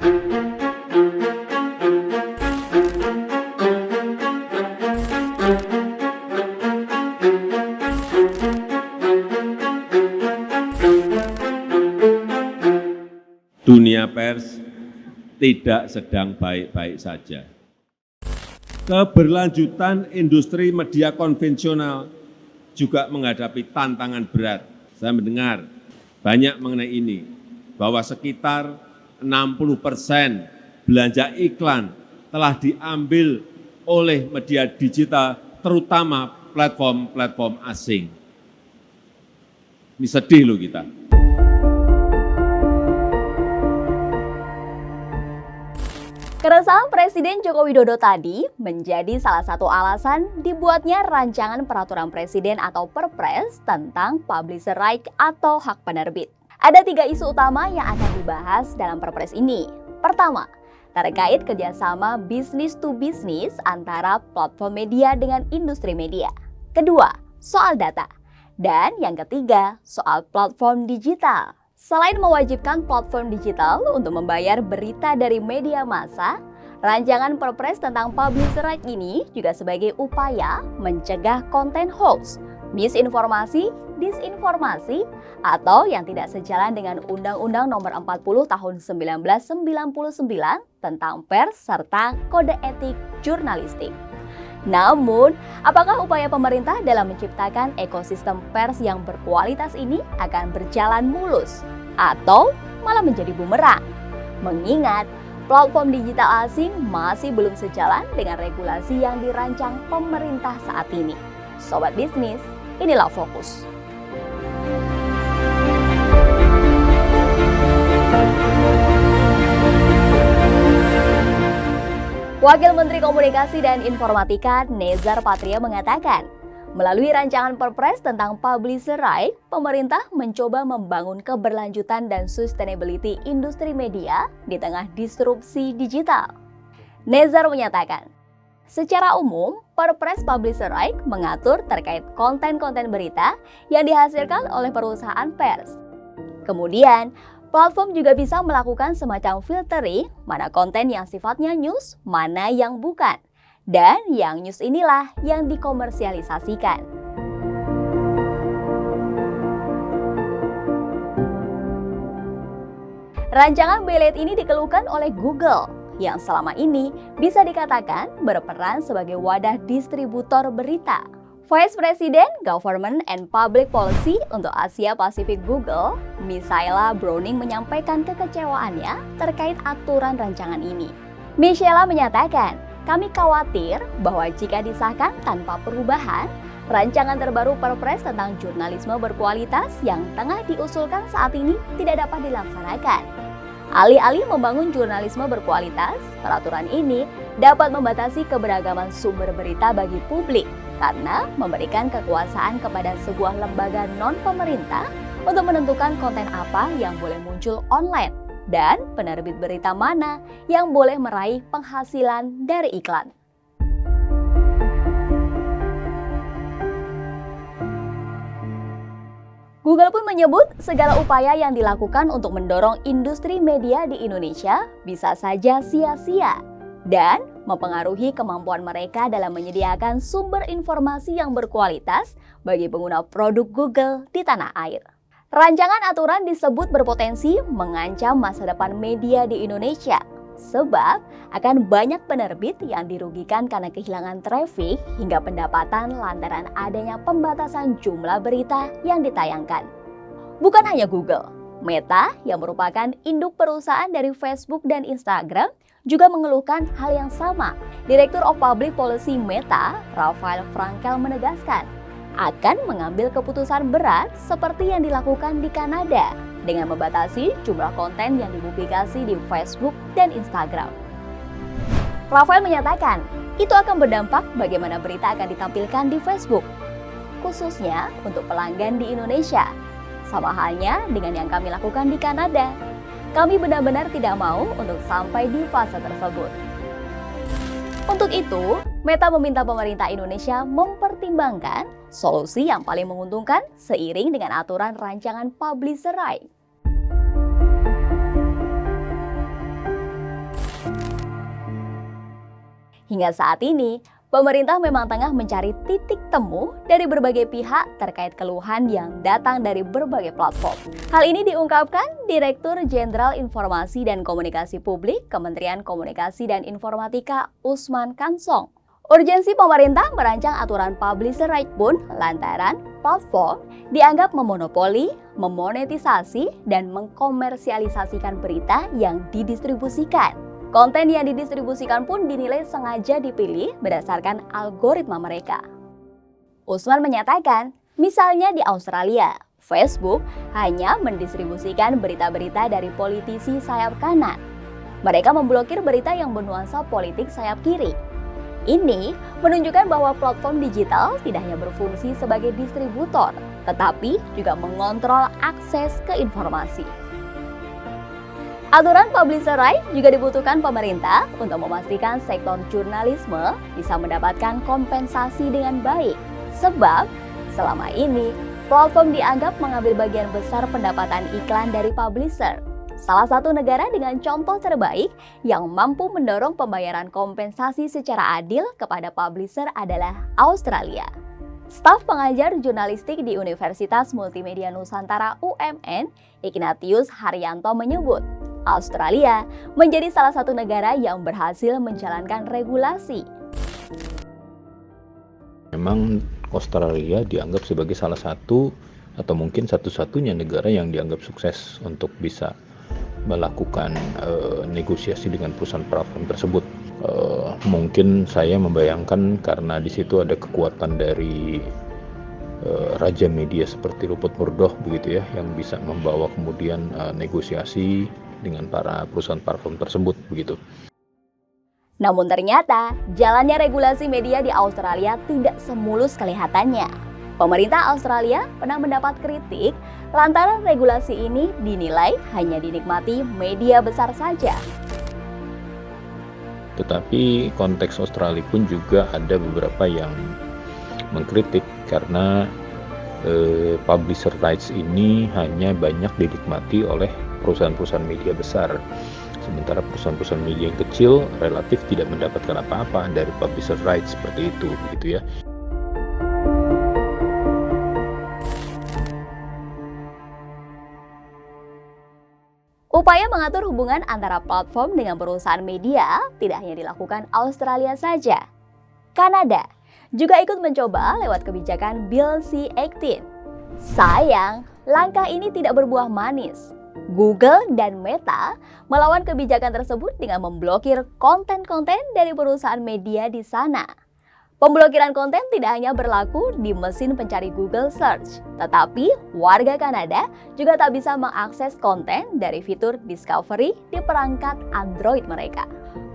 Dunia pers tidak sedang baik-baik saja. Keberlanjutan industri media konvensional juga menghadapi tantangan berat. Saya mendengar banyak mengenai ini, bahwa sekitar 60% belanja iklan telah diambil oleh media digital, terutama platform-platform asing. Ini sedih loh kita. Keresahan Presiden Joko Widodo tadi menjadi salah satu alasan dibuatnya rancangan peraturan presiden atau Perpres tentang publisher right atau hak penerbit. Ada 3 isu utama yang akan dibahas dalam Perpres ini. Pertama, terkait kerjasama bisnis to bisnis antara platform media dengan industri media. Kedua, soal data. Dan yang ketiga, soal platform digital. Selain mewajibkan platform digital untuk membayar berita dari media massa, rancangan Perpres tentang publisher right ini juga sebagai upaya mencegah konten hoax, misinformasi, disinformasi, atau yang tidak sejalan dengan Undang-Undang Nomor 40 Tahun 1999 tentang pers serta kode etik jurnalistik. Namun, apakah upaya pemerintah dalam menciptakan ekosistem pers yang berkualitas ini akan berjalan mulus atau malah menjadi bumerang? Mengingat platform digital asing masih belum sejalan dengan regulasi yang dirancang pemerintah saat ini. Sobat bisnis, inilah Fokus. Wakil Menteri Komunikasi dan Informatika Nezar Patria mengatakan, melalui rancangan Perpres tentang publisher right, pemerintah mencoba membangun keberlanjutan dan sustainability industri media di tengah disrupsi digital. Nezar menyatakan, secara umum, Perpres publisher right mengatur terkait konten-konten berita yang dihasilkan oleh perusahaan pers. Kemudian, platform juga bisa melakukan semacam filtering mana konten yang sifatnya news, mana yang bukan. Dan yang news inilah yang dikomersialisasikan. Rancangan Belet ini dikeluhkan oleh Google, yang selama ini bisa dikatakan berperan sebagai wadah distributor berita. Vice President Government and Public Policy untuk Asia Pasifik Google, Michaela Browning menyampaikan kekecewaannya terkait aturan rancangan ini. Michaela menyatakan, kami khawatir bahwa jika disahkan tanpa perubahan, rancangan terbaru Perpres tentang jurnalisme berkualitas yang tengah diusulkan saat ini tidak dapat dilaksanakan. Alih-alih membangun jurnalisme berkualitas, peraturan ini dapat membatasi keberagaman sumber berita bagi publik karena memberikan kekuasaan kepada sebuah lembaga non-pemerintah untuk menentukan konten apa yang boleh muncul online dan penerbit berita mana yang boleh meraih penghasilan dari iklan. Google pun menyebut segala upaya yang dilakukan untuk mendorong industri media di Indonesia bisa saja sia-sia dan mempengaruhi kemampuan mereka dalam menyediakan sumber informasi yang berkualitas bagi pengguna produk Google di tanah air. Rancangan aturan disebut berpotensi mengancam masa depan media di Indonesia, sebab akan banyak penerbit yang dirugikan karena kehilangan traffic hingga pendapatan lantaran adanya pembatasan jumlah berita yang ditayangkan. Bukan hanya Google, Meta yang merupakan induk perusahaan dari Facebook dan Instagram juga mengeluhkan hal yang sama. Direktur of Public Policy Meta, Rafael Frankel menegaskan, akan mengambil keputusan berat seperti yang dilakukan di Kanada dengan membatasi jumlah konten yang dipublikasi di Facebook dan Instagram. Rafael menyatakan, itu akan berdampak bagaimana berita akan ditampilkan di Facebook, khususnya untuk pelanggan di Indonesia. Sama halnya dengan yang kami lakukan di Kanada. Kami benar-benar tidak mau untuk sampai di fase tersebut. Untuk itu, Meta meminta pemerintah Indonesia mempertimbangkan solusi yang paling menguntungkan seiring dengan aturan rancangan publisher right. Hingga saat ini, pemerintah memang tengah mencari titik temu dari berbagai pihak terkait keluhan yang datang dari berbagai platform. Hal ini diungkapkan Direktur Jenderal Informasi dan Komunikasi Publik Kementerian Komunikasi dan Informatika Usman Kansong. Urgensi pemerintah merancang aturan publisher right pun lantaran platform dianggap memonopoli, memonetisasi, dan mengkomersialisasikan berita yang didistribusikan. Konten yang didistribusikan pun dinilai sengaja dipilih berdasarkan algoritma mereka. Usman menyatakan, misalnya di Australia, Facebook hanya mendistribusikan berita-berita dari politisi sayap kanan. Mereka memblokir berita yang bernuansa politik sayap kiri. Ini menunjukkan bahwa platform digital tidak hanya berfungsi sebagai distributor, tetapi juga mengontrol akses ke informasi. Aturan publisher right juga dibutuhkan pemerintah untuk memastikan sektor jurnalisme bisa mendapatkan kompensasi dengan baik. Sebab, selama ini, platform dianggap mengambil bagian besar pendapatan iklan dari publisher. Salah satu negara dengan contoh terbaik yang mampu mendorong pembayaran kompensasi secara adil kepada publisher adalah Australia. Staf pengajar jurnalistik di Universitas Multimedia Nusantara UMN, Ignatius Haryanto menyebut, Australia menjadi salah satu negara yang berhasil menjalankan regulasi. Memang Australia dianggap sebagai salah satu atau mungkin satu-satunya negara yang dianggap sukses untuk bisa melakukan negosiasi dengan perusahaan platform tersebut. Mungkin saya membayangkan karena di situ ada kekuatan dari raja media seperti Rupert Murdoch begitu ya, yang bisa membawa kemudian negosiasi dengan para perusahaan platform tersebut begitu. Namun ternyata jalannya regulasi media di Australia tidak semulus kelihatannya. Pemerintah Australia pernah mendapat kritik lantaran regulasi ini dinilai hanya dinikmati media besar saja. Tetapi konteks Australia pun juga ada beberapa yang mengkritik karena publisher rights ini hanya banyak dinikmati oleh perusahaan-perusahaan media besar. Sementara perusahaan-perusahaan media yang kecil relatif tidak mendapatkan apa-apa dari publisher rights seperti itu, begitu ya. Upaya mengatur hubungan antara platform dengan perusahaan media tidak hanya dilakukan Australia saja. Kanada juga ikut mencoba lewat kebijakan Bill C-18. Sayang, langkah ini tidak berbuah manis. Google dan Meta melawan kebijakan tersebut dengan memblokir konten-konten dari perusahaan media di sana. Pemblokiran konten tidak hanya berlaku di mesin pencari Google Search, tetapi warga Kanada juga tak bisa mengakses konten dari fitur Discovery di perangkat Android mereka.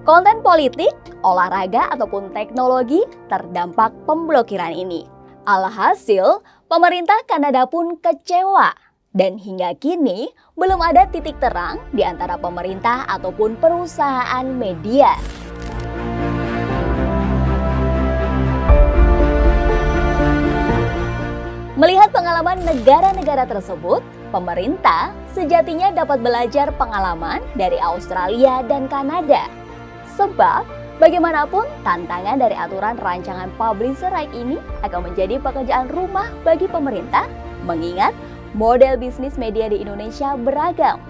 Konten politik, olahraga, ataupun teknologi terdampak pemblokiran ini. Alhasil, pemerintah Kanada pun kecewa. Dan hingga kini, belum ada titik terang di antara pemerintah ataupun perusahaan media. Melihat pengalaman negara-negara tersebut, pemerintah sejatinya dapat belajar pengalaman dari Australia dan Kanada. Sebab, bagaimanapun tantangan dari aturan rancangan publisher right ini akan menjadi pekerjaan rumah bagi pemerintah, mengingat model bisnis media di Indonesia beragam.